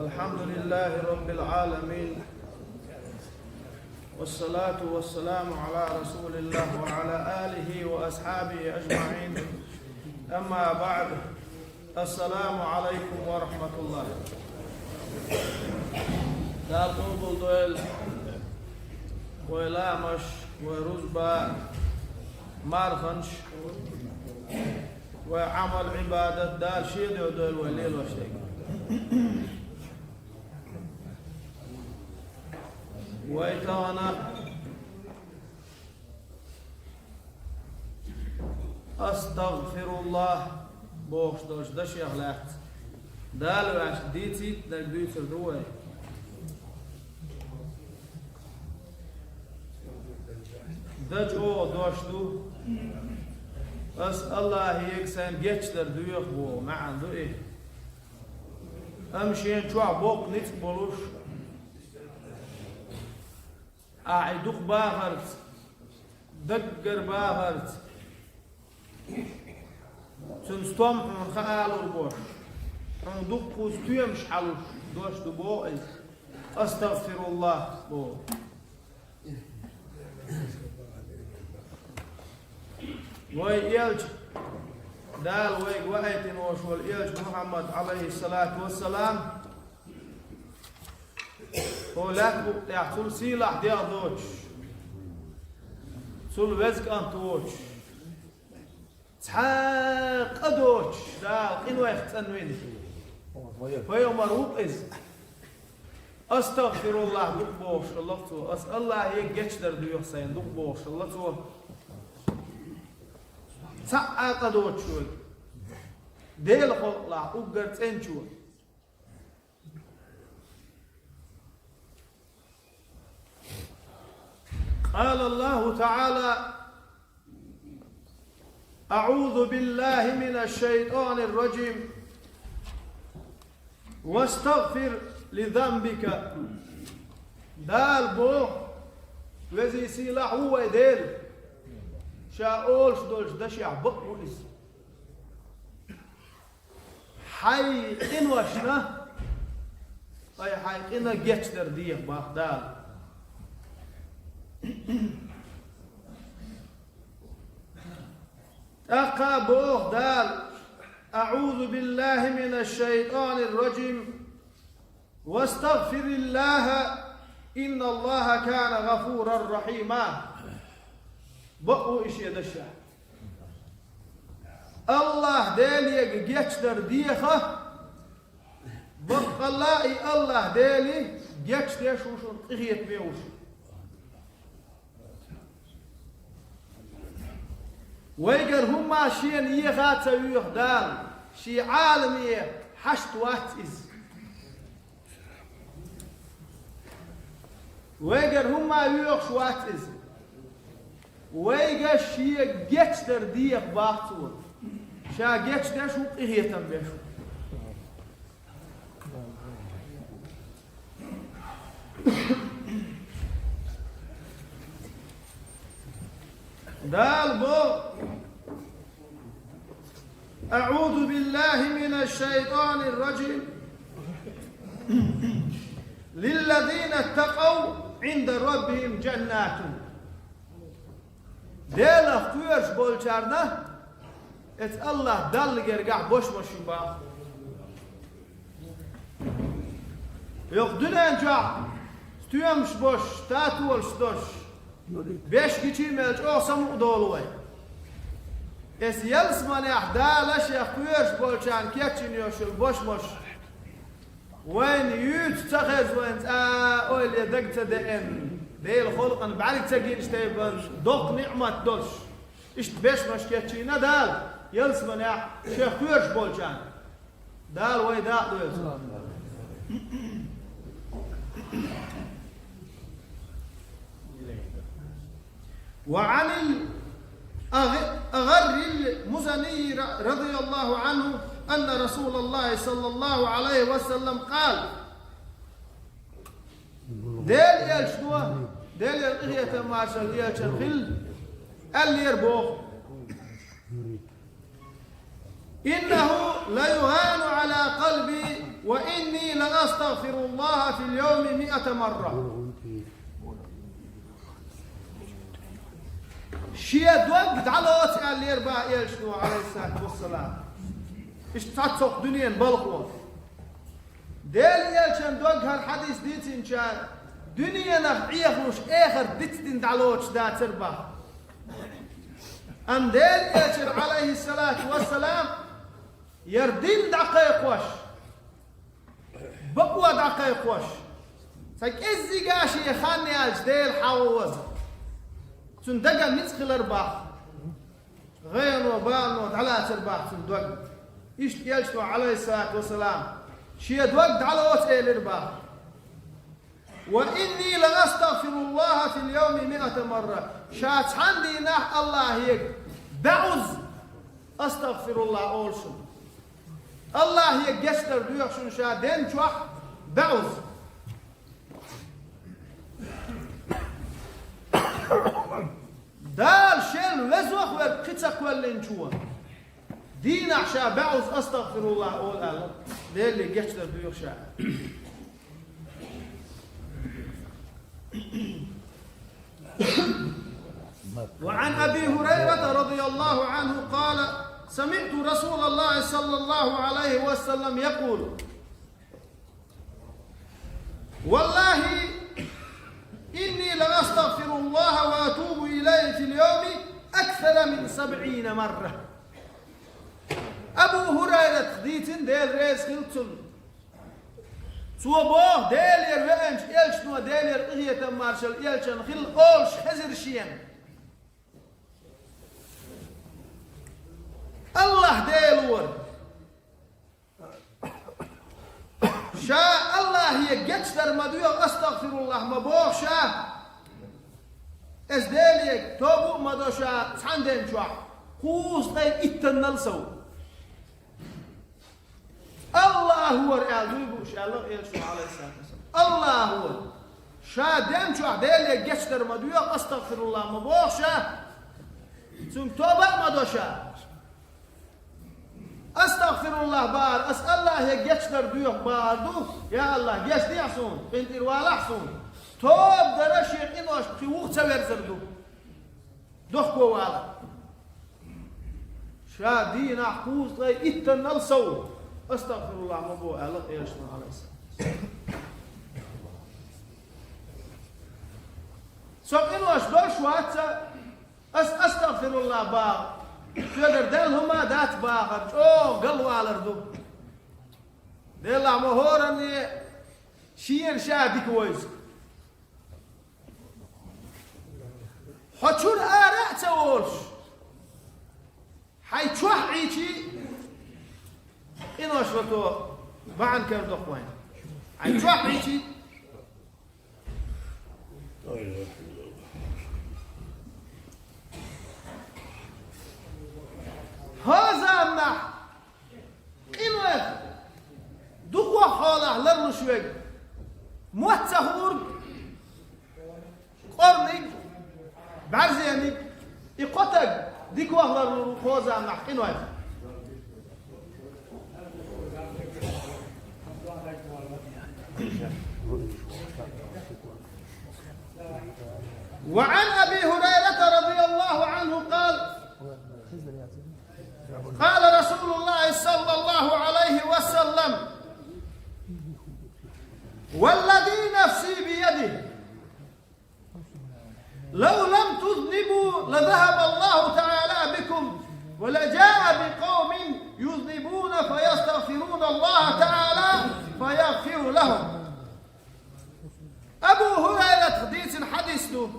الحمد لله رب العالمين، والصلاة والسلام على رسول الله وعلى آله وأصحابه أجمعين. أما بعد، السلام عليكم ورحمة الله. دال قبل دويل ويلامش ورزبا مارخنش وعمل عبادة دال شيد ودويل وليل وشيء. ويتوانا أستغفر الله بوش دوش دش يغلات دال واش ديتي دل روي دج او دوش دو أس الله يكسن جيتشتر دويخ بو معن دو إيه أمشين شوع بوق نيت بولوش أعيدوك باهرت دقر باهرت سنستوم من خالو البوش دوك كوستيم شحالوش دوش دو بو أستغفر الله بو ويلج دال ويق وقيتن وشول يلج محمد عليه الصلاة والسلام هو لا يحصل سيلح دي أضوش سول وزق أنتوش تحاق أدوش دال قنوة يختنوين ويو مرهوب إز أستغفر الله دقبوش الله تو أسأل الله يجيش در دو يحسين دقبوش الله تو تحاق أدوش ديل خلق لا أقرت إنشو قال الله تعالى: أعوذ بالله من الشيطان الرجيم واستغفر لذنبك. دال بو وزي سلاح هو ديل شاولش دولش دشع بقو إز حي إن وشنا أي حي إن جيتش در ديك باخ دال أقابوه دال أعوذ بالله من الشيطان الرجيم واستغفر الله إن الله كان غفورا رحيما. بقوا إيش يدشع الله دالي جيتشدر ديخه بقى الله دالي جيتشدر شوشون إغيت بيوش ويقر هما شين يغات ويخدال شي عالمي حشت وات إز ويقر هما يوخش وات إز ويقر شي جيتشدر ديق باختور شا جيتشدر شو إغيتم بيشو دال بو أعوذ بالله من الشيطان الرجيم للذين اتقوا عند ربهم جنات. ديل اختويرش بولشارنا ات الله دل جرقع بوش مشين باخ يقدلين جا ستيمش بوش تاتول شدوش بيش كيشي ملج اوسم ودولوي اس يلسمان احدالش يخويرش بولشان كيتشين يوشل بوش مش وين يوت تخز وين اويل يدقت دين ديل خلقا بعلك تجين اشتيبن دوق نعمة دوش اشت بيش مش كيتشينا دال يلسمان يخويرش بولشان دال وي دال دوش وعن أغر المزني رضي الله عنه أن رسول الله صلى الله عليه وسلم قال: ديل يلشدوه ديل يلقية مارشال يلشخل اللي يربوه إنه لا يهان على قلبي وإني لأستغفر الله في اليوم 100 مرة. شيء دوق على اللي يربع يلشنو عليه الصلاة والسلام. إيش تعتصق دنيا بلقوة. ديل يلشن دوق هالحديث ديت إن شاء دنيا نفعية خلوش آخر ديتين دعلوش دا تربع. أم ديل يلشن عليه الصلاة والسلام يردين دقائق وش. بقوة دقائق وش. ساك إزي قاشي يخاني أجديل حووز. سندقا نسخل أرباح غير وبان ثلاث أرباح سندق إيش يلشوا عليه الصلاة والسلام شيء دوقت على وسائل الأرباح وإني لأستغفر الله في اليوم 100 مرة شات عندي نح الله هيك بعوز أستغفر الله أولشن الله هيك جسر دويخشن شادين شوح بعوز دال شيل وزوخ والقصة كلن جوا دين عشاء بعوز أستغفر الله أول الله ده اللي جشتر بيخشى وعن أبي هريرة رضي الله عنه قال سمعت رسول الله صلى الله عليه وسلم يقول والله إني لأستغفر الله وأتوب إليه في اليوم أكثر من 70 مرة. أبو هريرة ديتن ديل ريس خلتن صوبوه ديل يرغنش إلشنو ديل يرغية مارشال إلشن خل أولش خزر شين الله ديل ورد شاء الله هي جتر مدوية أستغفر الله مبوخ شاء إزداليك توبو مدو شاء سعندين شاء خوص طيب إتنال سو الله هو رئال دويبو شاء الله إلشو عليه الصلاة والسلام الله هو شاء دين شاء داليك جتر مدوية أستغفر الله مبوخ شاء ثم توبة مدو شاء أستغفر الله بار أسأل الله يجتر دويخ باردو يا الله جس ديعصون بنت إروالا حصون توب درشي إنوش في وقت سوير زردو دخكو والا شادين أحكوز غي إتن الصو أستغفر الله مبو الله إيشنا عليه السلام سو إنوش دوش واتسا أستغفر الله بار تقدر دلهما دات باخر قلوا على الردو دلها مهورا شين شادي كويس حتشور آراء تولش حيتشوح عيشي إنو أشرتو بعن كردو قوين حيتشوح عيشي هذا النح إنو دقوا حاله للرشوق موتهور قرنك بعرزينك يقطق ديكوا هذا النح إنو وعن أبي هريرة رضي الله عنه قال رسول الله صلى الله عليه وسلم والذي نفسي بيده لو لم تذنبوا لذهب الله تعالى بكم ولجاء بقوم يذنبون فيستغفرون الله تعالى فيغفر لهم. أبو هريرة حديث حديثه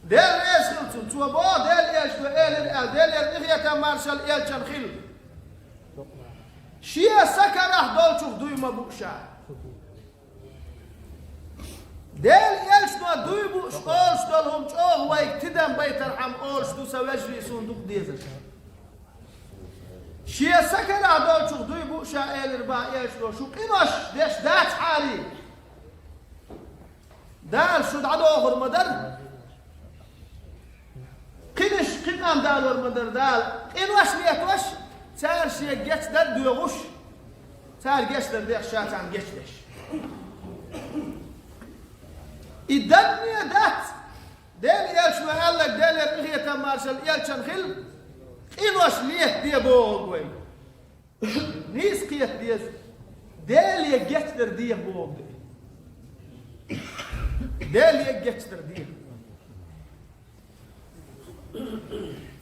ديل إيش توبو ديل إيش ديل إغية مارشال إيش خل شيء سكره دول شوف دوي مبوشا ديل إيش نو دوي بوش أولش دولهم شوه ويكتدم بيترحم أولش دو سواجري صندوق ديزر شيء سكره دول شوف دوي بوشا إيل ربا إيش دو شو قيمش ديش دات حالي دال شو دعدو أخر مدر قنش قنام دال ورمدر دال إن وش ليت وش سار شيء جت دد يغش تال جشتر ديك شات عن جشتش الدنيا دات ديل يلش ما قال لك ديل يبغي تمارسل يلشن خل إنوش ليه دي بوغوي نيس قيت ديز ديل يجتر دي بوغوي ديل يجتر دي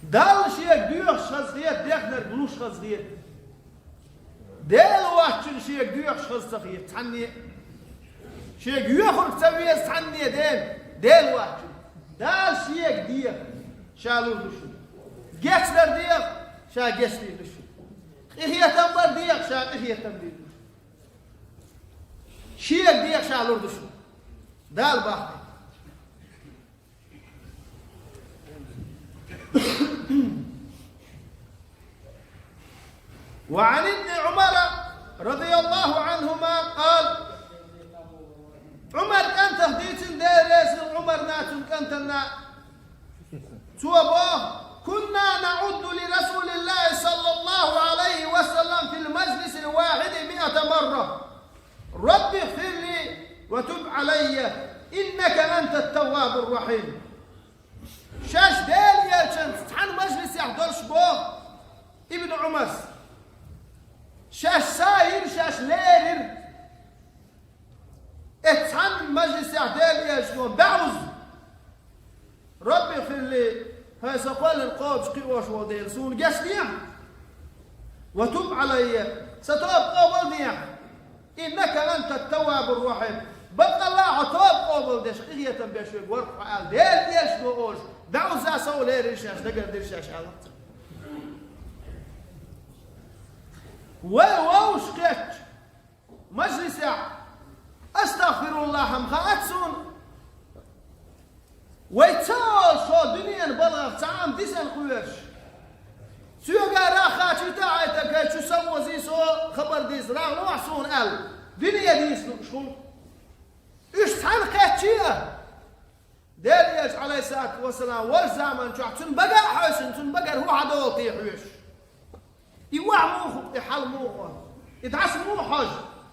دال شيء ديوخ شخصيات ديخنر بلوش شخصيات ديل واحد شيء ديوخ شخصيات تعني شيء يخرج تسويه تعني ديل واحد دال شيء ديخ شالو دشو جتر ديخ شا جتر دشو إخية تنبر ديخ شا إخية تنبر شيء ديخ شالو دشو دال باحث وعن ابن عمر رضي الله عنهما قال عمر كان تهديت ديريس عمر ناتم كانتنا توبوه كنا نعد لرسول الله صلى الله عليه وسلم في المجلس الواحد 100 مرة رب اغفر لي وتب علي إنك أنت التواب الرحيم شاش ديل يالشن تحن مجلس يحضرش بوه ابن عمر شاش ساير شاش ليرر اتحن مجلس يحضر يالشن بعوز ربي اغفر لي هاي سقال القوب شقيوش ودير سون جسديا وتب علي ستوب قوبل ديا إنك أنت التواب الرحيم بقى الله عطاب قوبل ديش قية بيشوك ورقع قال دير ديش بوش بعوز أسول لير شاش دقر دير شاش على ووش قيت مجلس أستغفر الله مخاتسون ويتال شو دنيا بلغ تعام ديسن خويش سيوغا راخا شتا عيتك شو سوى زيسو خبر ديس راغ نوحسون قال دنيا ديس شو ايش تحن قيتشيه ديريش عليه الصلاة والسلام والزمن شو تن بقى حسن تن بقى هو عدو طيحوش يوع موخ يحل موخ يدعس مو حاج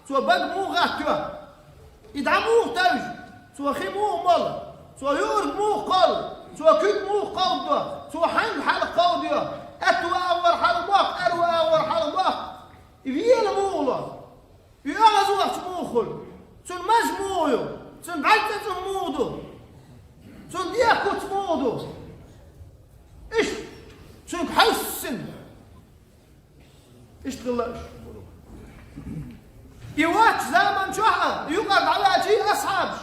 سو بق مو غاتوا يدعموه توج سو خي مو مل سو يورد مو قل سو كد مو قوضة سو حن حل قوضة اتوا اول حل باق اروا اول حل باق يبيل مولا يغزو وقت موخل سن مجموعو سن عدة مودو سن ديكوت مودو ايش سن حسن ايش تغلاش يواتش زمن شهر يقعد على جي اصحابش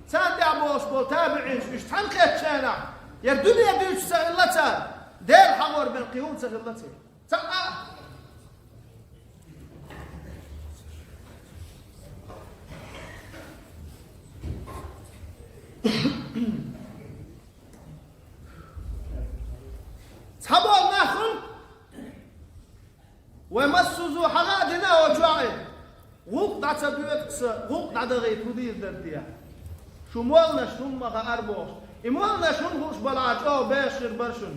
سان دعبوش بول تابعينش ايش تحنقيت شانع يردون يديوش سغلتها دير حمر بين قيون سغلتها سقا سحبوا النخل ويمسوا حنادنا وجوعين غوق دعت بيوت غوق دعت غير تدير درديا شو مولنا شو ما غاربوش إمولنا شو نخش بلعج أو باشر برشن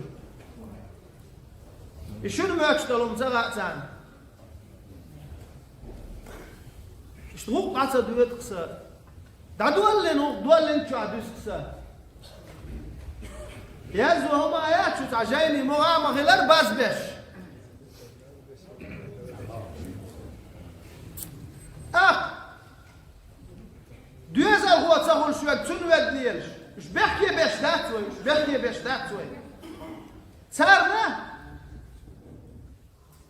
يشون ما يشتغلون زغاتان اشتغوق دعت بيوت قصة دولن شو عدوس قصة يازو هما آيات شو تعجيني مغامة غير بازبش دوز هو تقول شو تنود ليش مش بحكي باش داتوي مش بحكي باش داتوي صارنا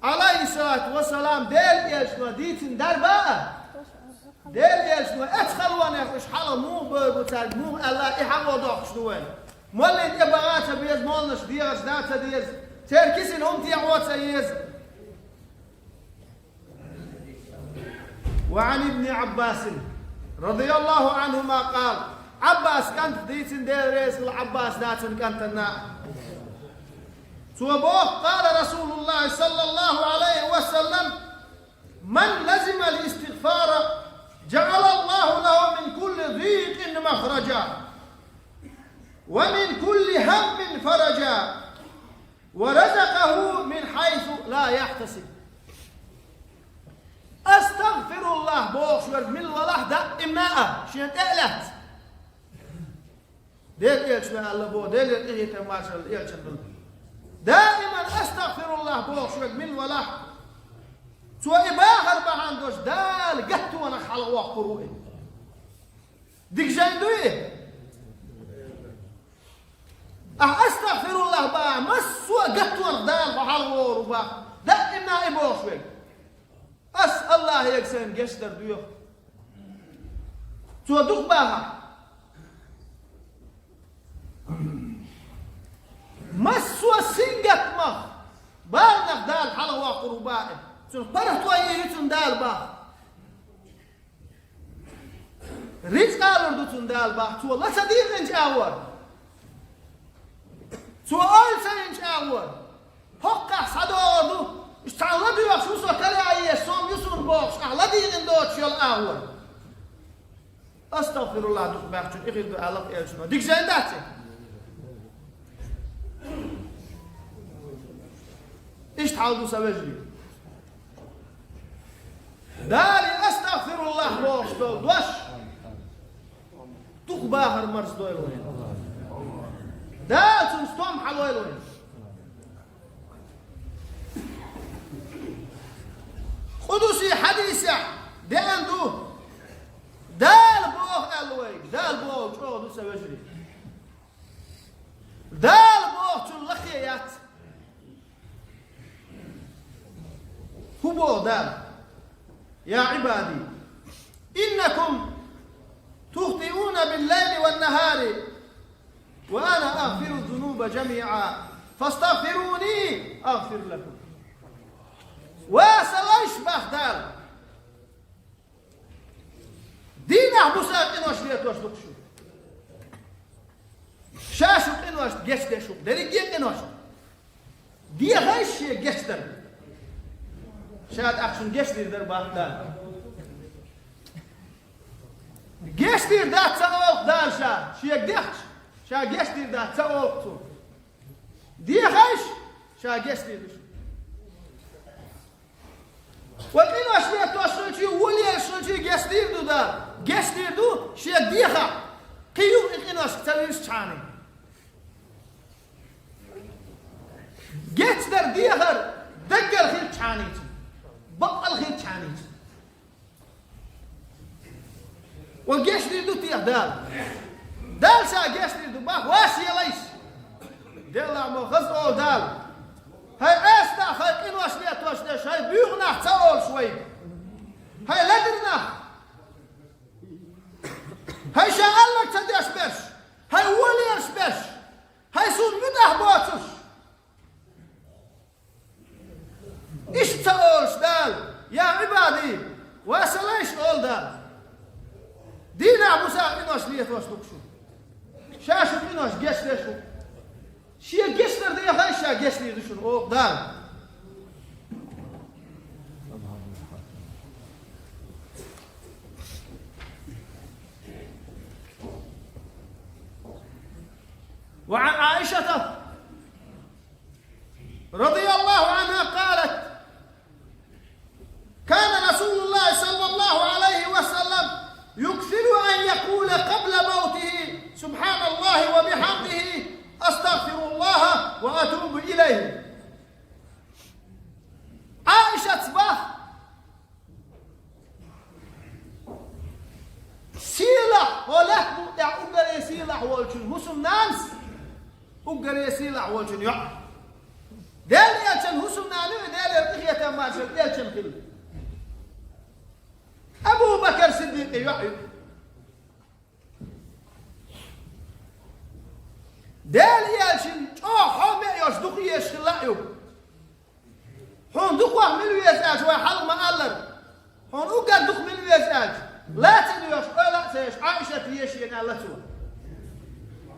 عليه الصلاة والسلام ديل ايش وديتن دربا ديل ايش ادخل وانا ايش حاله مو بتاع مو الله يحمو دوق شنوين مولد يبغات بيز مولنش ديرش داتا ديز تركيسن هم تيعوت يز وعن ابن عباس رضي الله عنهما قال عباس كانت ديتن ديريس العباس داتن كانت النا توبوه قال رسول الله صلى الله عليه وسلم من لزم الاستغفار جعل الله له من كل ضيق مخرجا ومن كل هم فرجا ورزقه من حيث لا يحتسب أستغفر الله بوخ شوال من الله دا إمناء شين تألت ديل إيش ما الله بو ديل إيه تماشى إيش دائما أستغفر الله بوخ شوال من الله سو إباغر بعندوش دال قهت وانا خلوا قروئ ديك جاندوي أستغفر الله با مسوا قهت وانا دال بحلوا ربا دائما إبوخ شوال أس الله يكسن قشتر ديوخ سو دوخ باها مسوا سنجت مخ بارنك دال حلوا قروبائه فرحت ويريتون دال با ريت قالوا دوتون دال با تو لا تدير انت اول تو اول سنت اول حق صدادو استعلى بي وخصوصا كلا اي سوم يسون بوكس على دي اندوت يل اول استغفر الله دوك باختو اخيدو الله يلشنو ديك زنداتي ايش تعالوا سواجلي دالي أستغفر الله بوخ دول دوش توخ باهر مرس دويل وين دال سنستوم حلويل وين قدسي حديثة دي عنده دال بوخ الويك دال بوخ شو دوسا وجري دال بوخ شو لخيات هو بوخ دال يا عبادي إنكم تخطئون بالليل والنهار وأنا أغفر الذنوب جميعا فاستغفروني أغفر لكم واسليش بخدال دين أحبسات إنوش ليتوش دكشو شاشوك إنوش جشتشوك دريجيك إنوش دي غيش جشتر شاید اکشن گشتیر در باختن گشتیر داد سوالق دار شیک دخش شا گشتیر داد سوالق تو دیخش شا گشتیر دش والین اشلیت تو اشلچی ولی اشلچی گشتیر دو دار گشتیر دو شیک دیخا قیوم این اش تاویش چانی گشت در دیخر دگر خیر چانی بطل خير تشانيت والجيش دو تيح دال سا جيش دو باخ واسي ليس دل ما خذ اول دال هاي استا خايقين واشليت واشليش هاي بيغنا تاول شوي هاي لدرنا هاي شغلك تديش بش هاي وليش بش هاي سون مدح بوتش إيش تقولش دال يا عبادي واسليش أول دال دينا موسى إنوش ليه توشلوك شو شاشو إنوش جيش ليشو شيء جيش تردي هاي شا جيش ليه دشون أو دال وعن عائشة رضي الله عنها قالت كان رسول الله صلى الله عليه وسلم يكثر أن يقول قبل موته سبحان الله وبحمده أستغفر الله وأتوب إليه عائشة صباح سيلة ولك يا أقدر يسيلة والجن هسم نانس أقدر يسيلة والجن يا دال يالشن هسم نانو دال يرتخي تماشل يالشن خل أبو بكر صديق يحيى دال يالشن حوم يصدق يشلايو حون دقوا من ويزاج وحل ما ألر حون أقدر دق من ويزاج لا تدوش ولا تيش عائشة يشي أن الله تو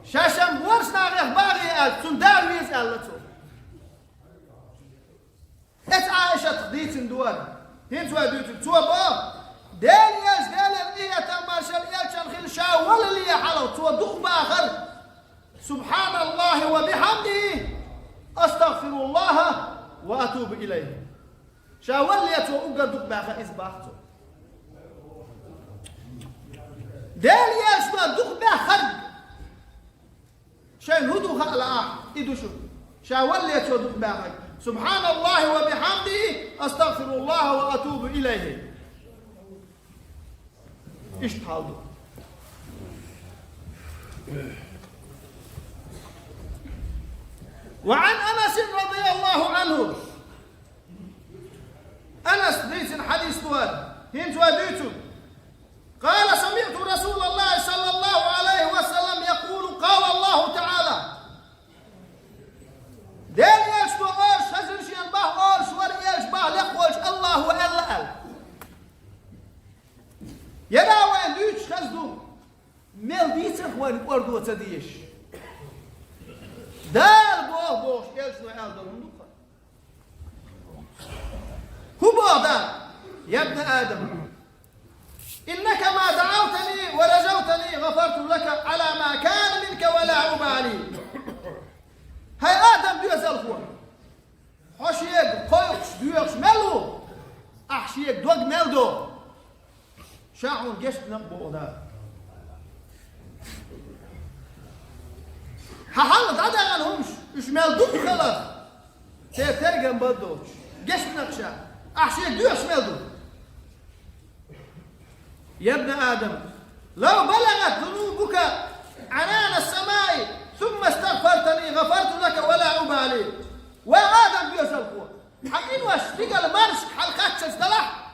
شاشم ورسنا غير باغي أل تندار ويز الله تو إت عائشة خديت ندوان هين توا دوت توا با دالياش دال إيه تماشل يالشن خل شاول اللي حلو توا دق باخر سبحان الله وبحمده أستغفر الله وأتوب إليه شاول لي توا أقدر دق باخر إسباحته دال يشوى دوخ بخرج شين هدو خلق إدو شو شاول يشوى دوخ بخرج سبحان الله وبحمده أستغفر الله وأتوب إليه إيش تحاولوا وعن أنس رضي الله عنه أنس ديت حديث تواد هين تواديتو قال سمعت رسول الله صلى الله عليه وسلم يقول قال الله تعالى دين يشبه أرش هزر شيئا به أرش ور يشبه لقوش الله وإلا أل يدا وين ديش خزدو ميل ديتر وين أردو تديش دال بوه بوش يلشنو أل دلون هو بعضان يا ابن آدم إنك ما دعوتني ورجوتني غفرت لك على ما كان منك ولا أبالي هاي آدم ديوز الخوة حشيك قيقش ديوش ملو أحشيك دوغ ملدو شاعون جشت نقبو دا حالت عدا عنهمش إش ملدو خلف تيرجم بدوش جشت نقشا أحشيك ديوش ملدو يا ابن آدم لو بلغت ذنوبك عنان السماء ثم استغفرتني غفرت لك ولا أبالي وآدم بيسلقوا حقين واش تيجا المارش حلقات شستلح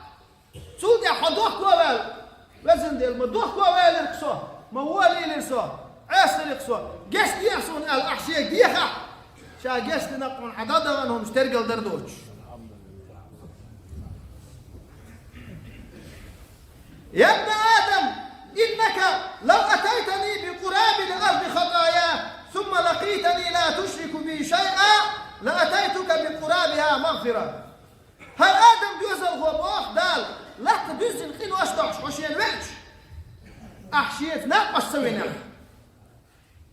سودي حدوح كوال لازم دي المدوح كوال يرقصوه موالي يرقصوه عاس يرقصوه جيش ديحسون الأحشيك ديخا شا جيش تنقون حدادا وانهم اشترقل دردوش يا ابن آدم إنك لو أتيتني بقراب الأرض خطايا ثم لقيتني لا تشرك بي شيئا لأتيتك بقرابها مغفرة هل آدم بيوزل هو بوخ دال لا تبيزن خين واشتوش وشين ويش أحشيت ناقش سوينا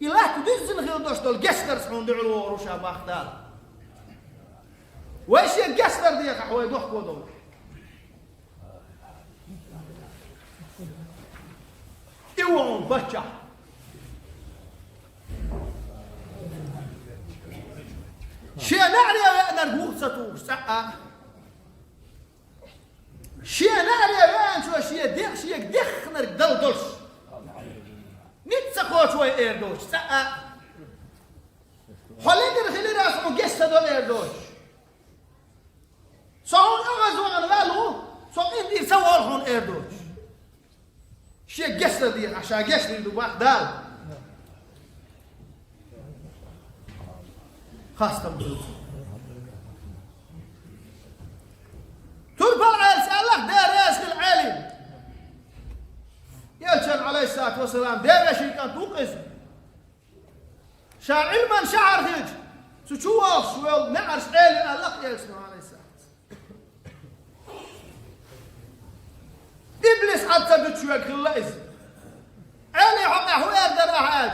إلا تبيزن خين دوشتول جسر سحون دعلو وروشا باخ دال وإيش يجسر ديك أحوي دوح كودول يوم بچا شيء نعري أن الغوصة ساعة شيء نعري أن شو شيء دخ شيء دخ نرك دلدلش نتسقط شوي إيردوش ساعة حلقة خلي راسه جسد دول إيردوش صون أغزوا عن بالو صون إندي سوالهم إيردوش شيء جسد دي عشان جسد دوباح دال خاصة بلوز تربى العيل سألك دار ياسك العالم يلشن عليه الصلاة والسلام دار يشي كان توقز شا علما شعر هيج سوشوه شوال نعرش عالي ألق يلشن عليه الصلاة إبليس حتى بتشوك خلاص علي حقا هو يقدر أحاج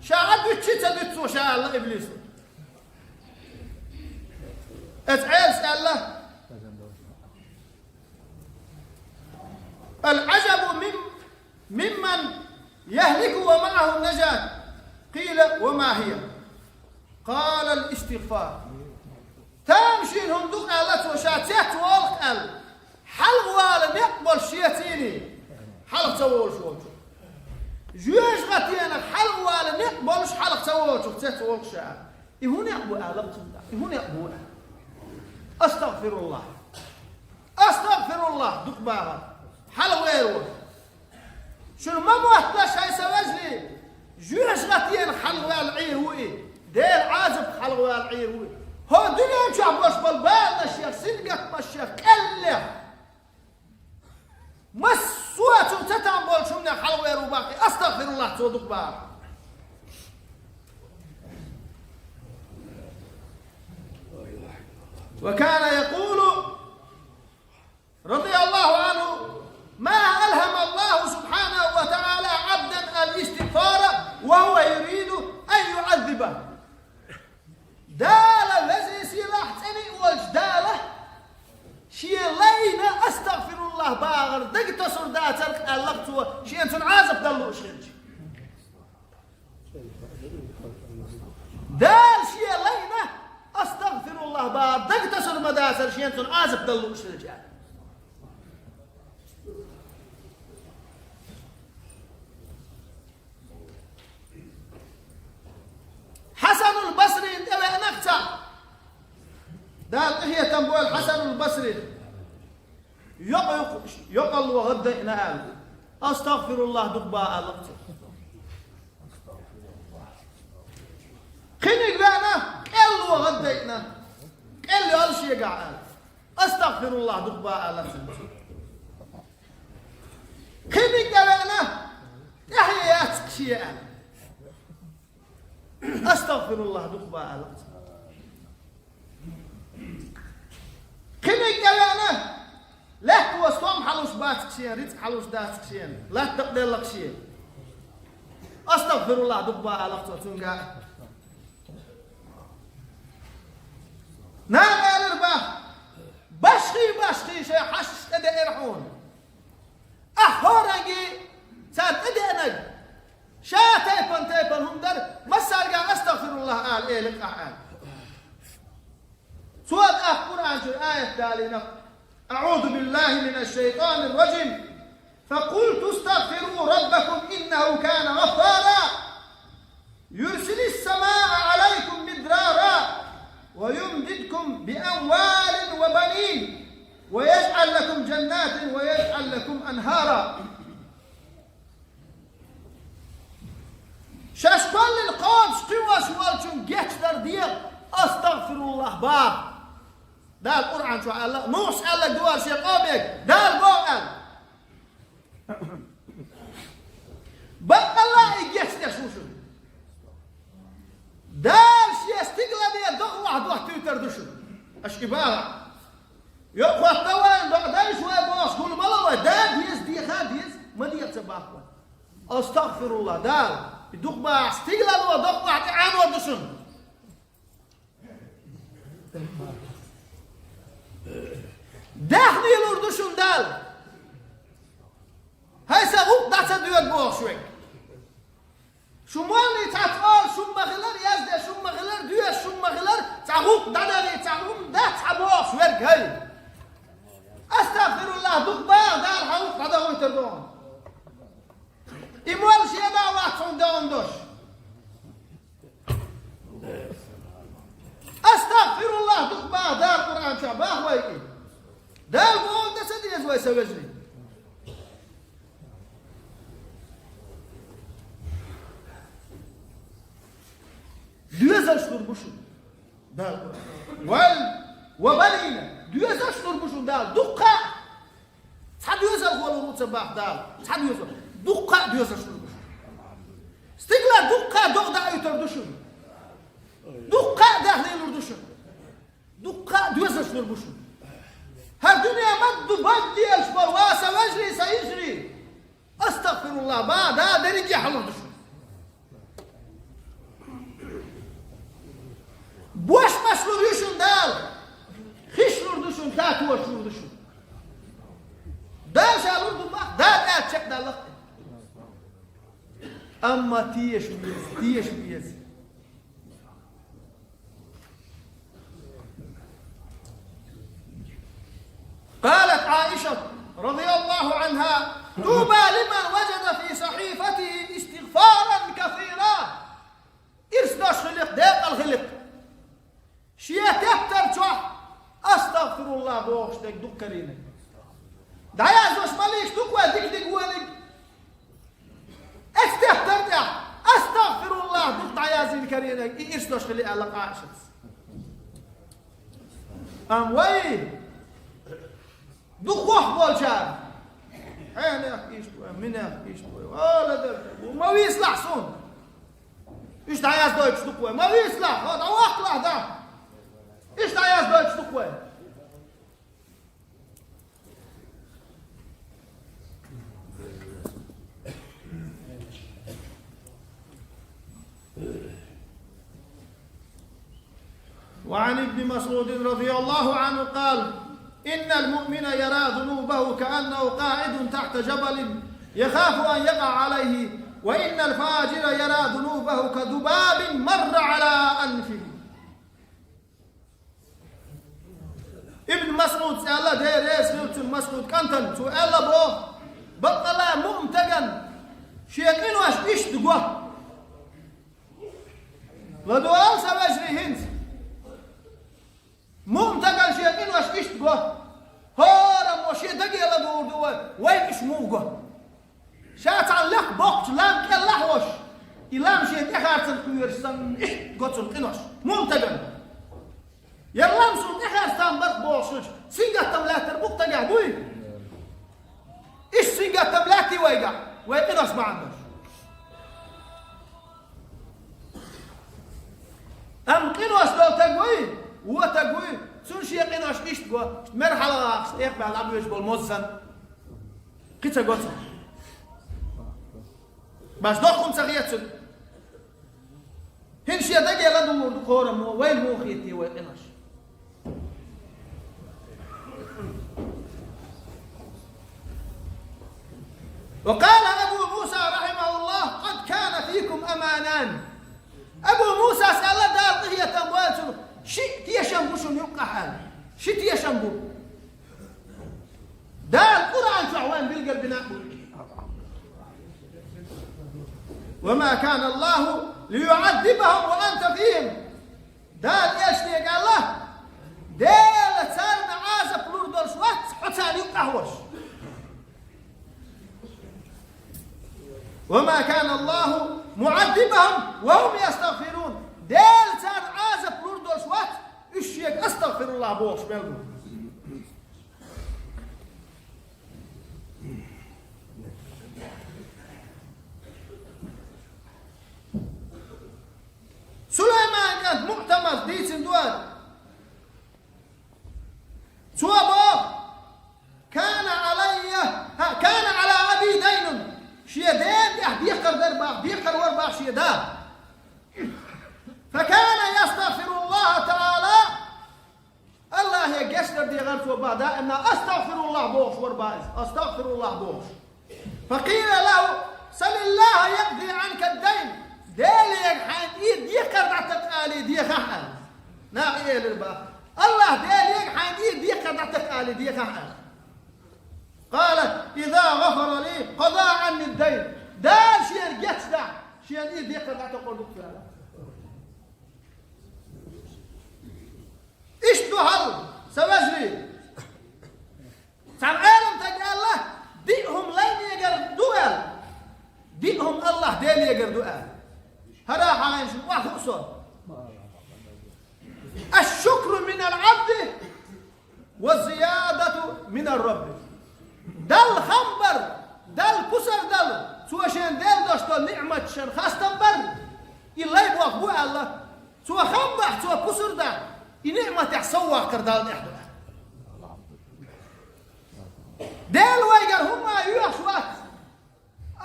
شاعد بتشيتا بتسو شاء الله إبليس اتعال سأل الله العجب ممن يهلك ومعه النجاة قيل وما هي قال الاستغفار تمشي الهندوق قالت وشاتيت والقل حلوة نقبل شيتيني حلق سوول شوش جوش غتينا حلوة نقبلش حلق سوول شوش تسوول شاء يهون يقبو أهلقتم يهون يقبو أستغفر الله دق باغا حلو غيره شنو ما موحدلاش هاي سواجلي جوش غتينا حلوة العير هو إيه دير عازب حلوة العير هو هو الدنيا مش عبوش بالبال الشيخ سنقت ما الشيخ كله مسواتم تتعبول شو من حلوة رباقي أستغفر الله تصدق بها وكان يقول رضي الله عنه ما ألهم الله سبحانه وتعالى عبدا الاستغفار وهو يريد أن يعذبه دال الذي سلاح تني والجداله شيء لينا أستغفر الله باغر دق تصر داتك ألقتوا شيء تنعازف دلو مدى سرشين سن آزف دلوش الجال حسن البصري انتبه نقطة دال هي تنبول حسن البصري يقل وغدئنا قال أستغفر الله دقباء الوقت خنق لنا قل وغدئنا قل يقل شيء قال أستغفر الله دقباء الوقت خنق لنا تحياتك شيء أستغفر الله دقباء الوقت خنق لنا لا توصلهم حلوش باتك شيء ريت حلوش داتك شيء لا تقدر لك شيء أستغفر الله دبا على قطعتونك نعم يا الربا بشخي شيء حش تدى إرحون أحورنجي ساد تدى نج شا تيبن هم در مسارجا أستغفر الله قال إيه لك أحال سواد القرآن في آية تالينا أعوذ بالله من الشيطان الرجيم فقلت استغفروا ربكم إنه كان غفارا يرسل السماء عليكم مدرارا ويمددكم بأموال وبنين ويجعل لكم جنات ويجعل لكم أنهارا شاشكال القادس قوى سوالكم جيتر ديال أستغفر الله باب ده القرآن شو قال لا موس قال لك دوار شيء قابك ده القرآن بقى الله يجيش ده شو ده شيء استقلال ده دق واحد تويتر ده شو أشكبها يقوى التوان ده شوية باص كل ملوى ده دي خاديز ما دي يتباهوا أستغفر الله ده يدق بقى استقلال ودق واحد عام ودشون داخلي الأردشون دال هاي سأقوم داتا دوات بوشوك شو مالي تاتقال شو مغلر يزده شو مغلر دوات شو مغلر تاقوم دادالي تاقوم دات بوشوك هاي أستغفر الله دقبا دال حوق هذا هو يتردون إموال شيئا واتفون دون دوش أستغفر الله دقبا دال قرآن شعباه ويكي دال بول ده سدي يزوي سوجري دوزا شطور بشو دال وبنينا دوزا شطور بشو دال دقة صح دوزا هو الروت صباح دال صح دوزا دقة دوزا شطور بشو استقلال دقة دقة يتردشو دقة داخل الردشو دقة دوزا شطور بشو هالدنيا مد بدي أشبر واسا وجري سيجري أستغفر الله بعد هذا رجع حلوش بوش مشلور يشون دال خشلور دشون تاتو وشلور دشون دال شالور دماغ دال قاعد شك دال أما تيش بيز قالت عائشة رضي الله عنها طوبى لمن وجد في صحيفته استغفارا كثيرا إرسداش خلق داق الخلق شيا تبتر شوح أستغفر الله بوش دك دكرينك دايا زوش ماليش دكوا دك وانك استهتر ده أستغفر الله دك دايا زين كرينك إرسداش خلق على عائشة وين دقوح بولشان حين يشتوى من يشتوى ولا ده وما يصلح صون ايش تعياز دويتش دقوة ما يصلح هذا واقع ده ايش تعياز دويتش دقوة وعن ابن مسعود رضي الله عنه قال إن المؤمن يرى ذنوبه كأنه قاعد تحت جبل يخاف أن يقع عليه وإن الفاجر يرى ذنوبه كذباب مر على أنفه ابن مسعود سأله دير يسلوت مسعود كنتن سؤال بو بطلا ممتجن شيكين واش إيش تقوى لدوال سبجري هند ممتجن شيكين واش إيش تقوى هارم وشي دقي لدور دوال وين إيش موقوى شات علق بوقت لام كالله وش إلام شيء تخارت الكويرسان إيش قتل قنوش ممتجن يرلام سلط إخار ستانبرق بوشوش سنجا تملاتر بوقتا قهبوي إيش سنجا تملاتي ويقع ويقنوش ما عندوش أم قنوش دول تقوي هو تقوي سنشي قنوش إيش تقوي مرحلة إقبع العبو يجبو الموزن قيتا قتل باش دوخكم سغيتسل هنشي دقي لدور دقورم وين موخيتي ويقنوش وقال أبو موسى رحمه الله قد كان فيكم أمانان أبو موسى سأل دار هي تنبوال شئت يشنبو شن يبقى حال شئت يشنبو دار القرآن شعوان بالقلب نقبل وما كان الله ليعذبهم وأنت فيهم دار يشتيق الله ديل تسار معازة بلور دول شوات حتى يبقى هوش وما كان الله معذبهم وهم يستغفرون ديل تار عازب لوردوش وات الشيء استغفر الله بوش بلغو سليمان كانت معتمد دي سندوان سوابو كان على أبي دين شيدان بيقر درباق بيقر ورباق شيدان فكان يستغفر الله تعالى الله يقشر دي غرف وبعدا ان استغفر الله بوش ورباز استغفر الله بوش فقيل له سل الله يقضي عنك الدين ديلي يقحان ايد يقر دعتك آلي دي خحل ناقية للباق الله ديلي يقحان ايد يقر دعتك آلي دي خحل قالت إذا غفر لي قضى عني الدين دار شيء جت دا شيء إيه ذكر لا تقول بكرة إيش تهل سوجري سام عالم تجعل الله ديهم لين يقر دوال ديهم الله ديل يقر دوال هذا حالين شو واحد أصل الشكر من العبد والزيادة من الرب دل خمبر دل كسر دل سوى شين دل داشتال نعمة شن خاستنبر إلا يبوك بو الله سوى خمبر سوى كسر دل نعمة يحسوى كردال نحن دل ويقر هما يوحشوات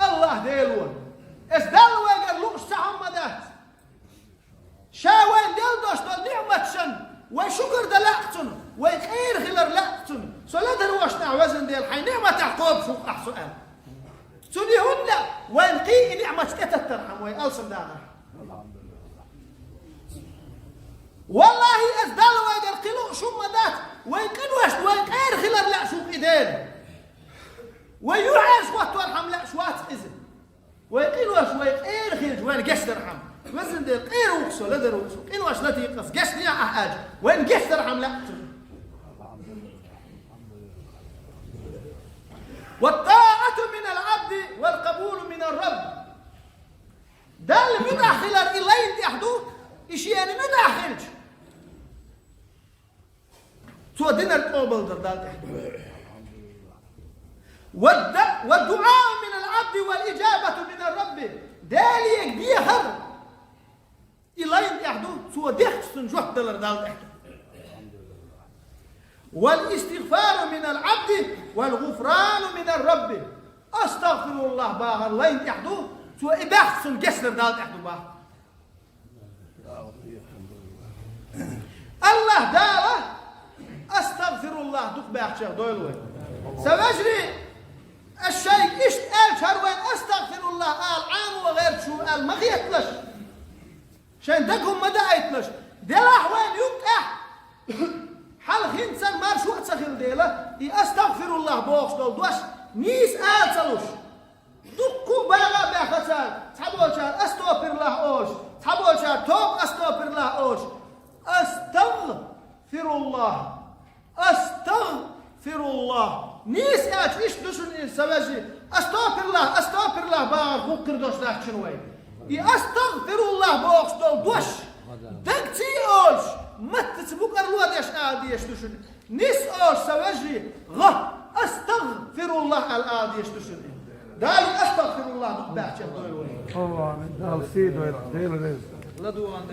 الله دلون اس دل ويقر لوش تحمدات شاوين دل داشتال نعمة شن وشكر دلقتن وخير خلر لقتن سولدر واشنا وزن ديال حي نعمة تعقوب شوق أحسؤال سوليهن لا وينقي نعمة كتت ترحم ويألسم دانا والله أزدال ويقر قلو شو مدات وينقن واشت وينقير خلر لا شوق إدين ويوعز وقت ورحم لا شوات إذن ويقين واش ويقير خير وين قش ترحم وزن ديال قير وقسو لدر وقسو قين واش لا تيقص قش نيا أحاج وين قش ترحم لا والطاعة من العبد والقبول من الرب ده اللي مداخل إليه يحدو إشي يعني مداخلش سوى دينا القبل ده تحدو والدعاء من العبد والإجابة من الرب داليك بيخر إليه يحدو سوى ديخت سنجوح دلر دال تحدو والاستغفار من العبد والغفران من الرب أستغفر الله باها الله يحدو سوى إباحة سنجسر دال تحدو باها الله داله أستغفر الله دوك باح شيخ دويلوي سواجري الشيخ إيش قال شروين أستغفر الله قال عام وغير شو قال ما غيتلش شان دقهم ما دقيتلش دلاح وين يبقى الخنسان مرشوع تسخيل ديلا أستغفر الله بوخش دول دوش نيس تلوش دكو باغا بيختان تحبوشان أستغفر الله أوش تحبوشان توب أستغفر الله أوش أستغفر الله أستغفر الله نيس إيش دوشن سواجي أستغفر الله باغا غوكر دوش داك شنوي أستغفر الله بوخش دول دوش دكتي أوش مت تبوك أرلوات إيش آديش دوشن نيس أوش سواجي أستغفر الله الآديش دوشن دالي أستغفر الله بحكي الله من دال سيدو يدير رزق لا دوان